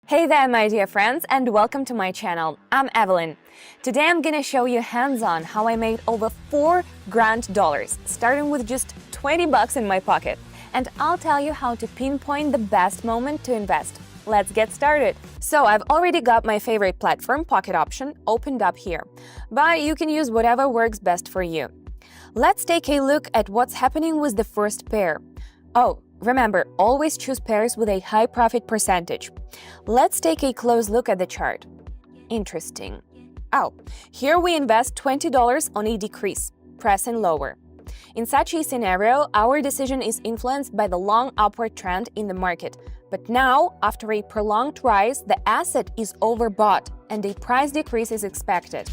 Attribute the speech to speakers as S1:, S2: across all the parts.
S1: Hey there, my dear friends, and welcome to my channel. I'm Evelyn. Today I'm gonna show you hands-on how I made over $4 grand, starting with just 20 bucks in my pocket. And I'll tell you how to pinpoint the best moment to invest. Let's get started. So I've already got my favorite platform, Pocket Option, opened up here. But you can use whatever works best for you. Let's take a look at what's happening with the first pair. Oh, remember, always choose pairs with a high profit percentage. Let's take a close look at the chart. Interesting. Oh, here we invest $20 on a decrease, pressing lower. In such a scenario, our decision is influenced by the long upward trend in the market. But now, after a prolonged rise, the asset is overbought and a price decrease is expected.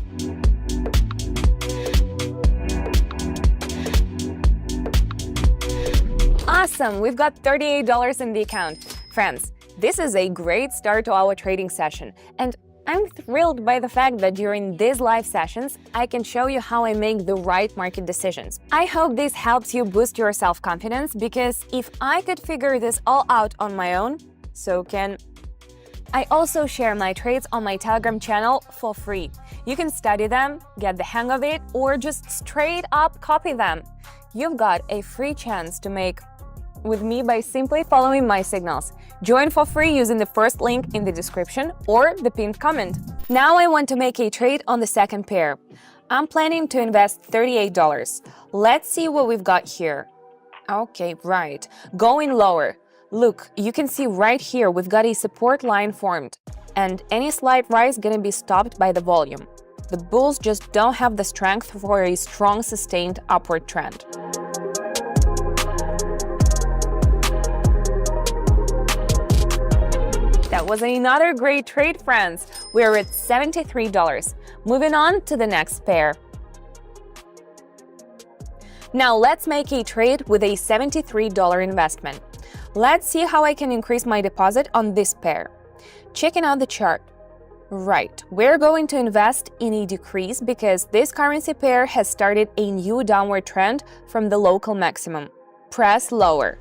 S1: Awesome! We've got $38 in the account. Friends, this is a great start to our trading session, and I'm thrilled by the fact that during these live sessions, I can show you how I make the right market decisions. I hope this helps you boost your self-confidence, because if I could figure this all out on my own, so can I also share my trades on my Telegram channel for free. You can study them, get the hang of it, or just straight up copy them. You've got a free chance to make with me by simply following my signals. Join for free using the first link in the description or the pinned comment. Now I want to make a trade on the second pair. I'm planning to invest $38. Let's see what we've got here. Okay, right. Going lower. Look, you can see right here we've got a support line formed, and any slight rise gonna be stopped by the volume. The bulls just don't have the strength for a strong sustained upward trend. That was another great trade, friends. We're at $73. Moving on to the next pair. Now let's make a trade with a $73 investment. Let's see how I can increase my deposit on this pair. Checking out the chart. Right, we're going to invest in a decrease because this currency pair has started a new downward trend from the local maximum. Press lower.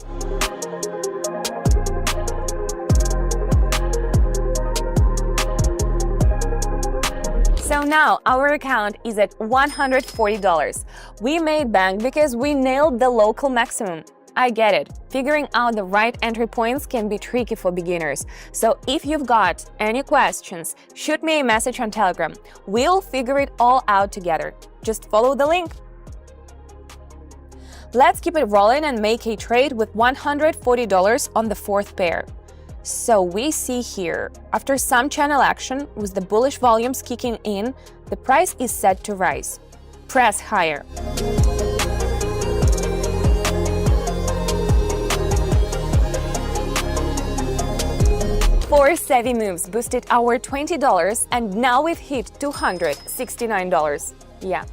S1: So now our account is at $140. We made bank because we nailed the local maximum. I get it. Figuring out the right entry points can be tricky for beginners. So if you've got any questions, shoot me a message on Telegram. We'll figure it all out together. Just follow the link. Let's keep it rolling and make a trade with $140 on the fourth pair. So we see here, after some channel action, with the bullish volumes kicking in, the price is set to rise. Press higher. Four savvy moves boosted our $20, and now we've hit $269. Yeah,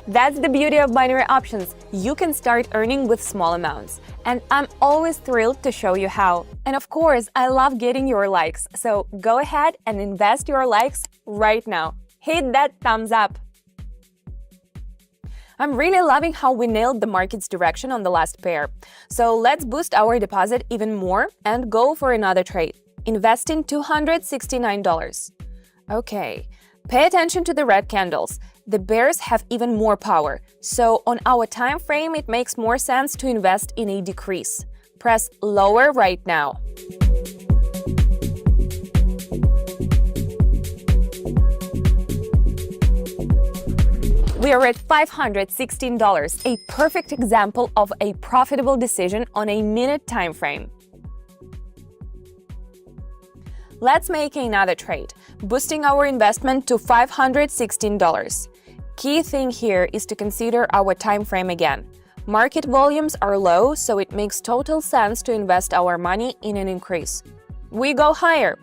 S1: that's the beauty of binary options. You can start earning with small amounts. And I'm always thrilled to show you how. And of course, I love getting your likes. So go ahead and invest your likes right now. Hit that thumbs up. I'm really loving how we nailed the market's direction on the last pair. So let's boost our deposit even more and go for another trade. Investing $269. Okay, pay attention to the red candles. The bears have even more power, so on our time frame it makes more sense to invest in a decrease. Press lower right now. We are at $516, a perfect example of a profitable decision on a minute time frame. Let's make another trade, boosting our investment to $516. Key thing here is to consider our time frame again. Market volumes are low, so it makes total sense to invest our money in an increase. We go higher.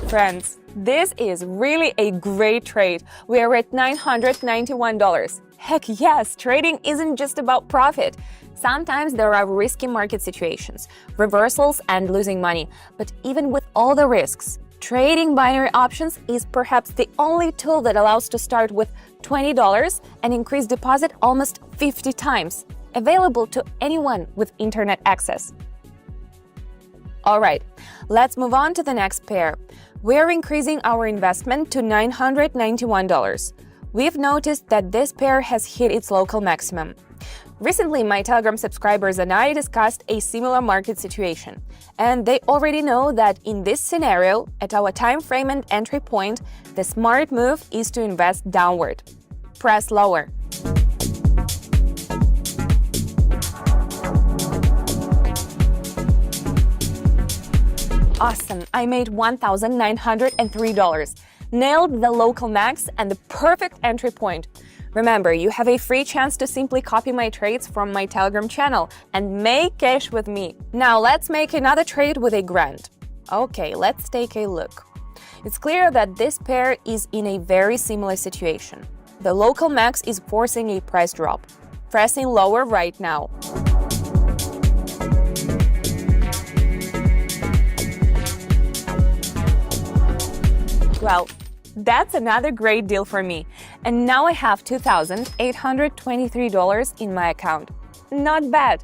S1: Friends, this is really a great trade. We are at $991. Heck yes, trading isn't just about profit. Sometimes there are risky market situations, reversals and losing money. But even with all the risks, trading binary options is perhaps the only tool that allows to start with $20 and increase deposit almost 50 times. available to anyone with internet access. Alright, let's move on to the next pair. We're increasing our investment to $991. We've noticed that this pair has hit its local maximum. Recently, my Telegram subscribers and I discussed a similar market situation, and they already know that in this scenario, at our time frame and entry point, the smart move is to invest downward. Press lower. Awesome, I made $1,903. Nailed the local max and the perfect entry point. Remember, you have a free chance to simply copy my trades from my Telegram channel and make cash with me. Now let's make another trade with a grand. Okay, let's take a look. It's clear that this pair is in a very similar situation. The local max is forcing a price drop. Pressing lower right now. Well, that's another great deal for me. And now I have $2,823 in my account. Not bad.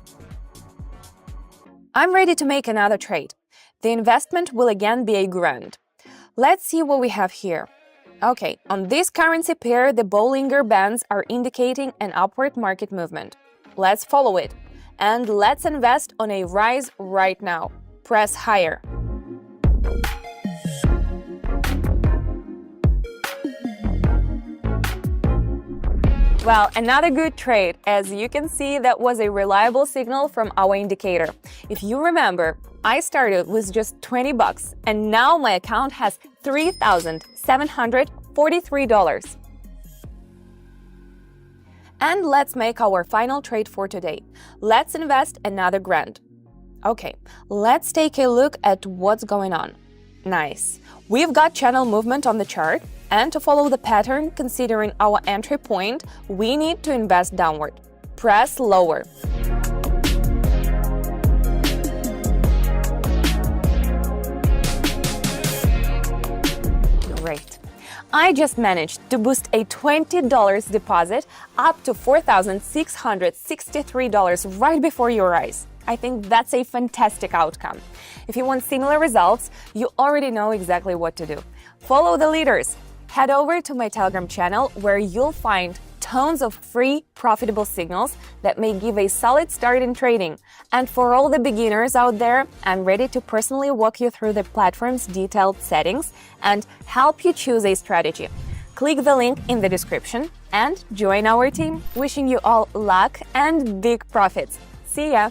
S1: I'm ready to make another trade. The investment will again be a grand. Let's see what we have here. Okay, on this currency pair, the Bollinger Bands are indicating an upward market movement. Let's follow it. And let's invest on a rise right now. Press higher. Well, another good trade. As you can see, that was a reliable signal from our indicator. If you remember, I started with just $20 and now my account has $3,743. And let's make our final trade for today. Let's invest another grand. Okay, let's take a look at what's going on. Nice. We've got channel movement on the chart. And to follow the pattern, considering our entry point, we need to invest downward. Press lower. Great. I just managed to boost a $20 deposit up to $4,663 right before your eyes. I think that's a fantastic outcome. If you want similar results, you already know exactly what to do. Follow the leaders. Head over to my Telegram channel where you'll find tons of free, profitable signals that may give a solid start in trading. And for all the beginners out there, I'm ready to personally walk you through the platform's detailed settings and help you choose a strategy. Click the link in the description and join our team. Wishing you all luck and big profits. See ya!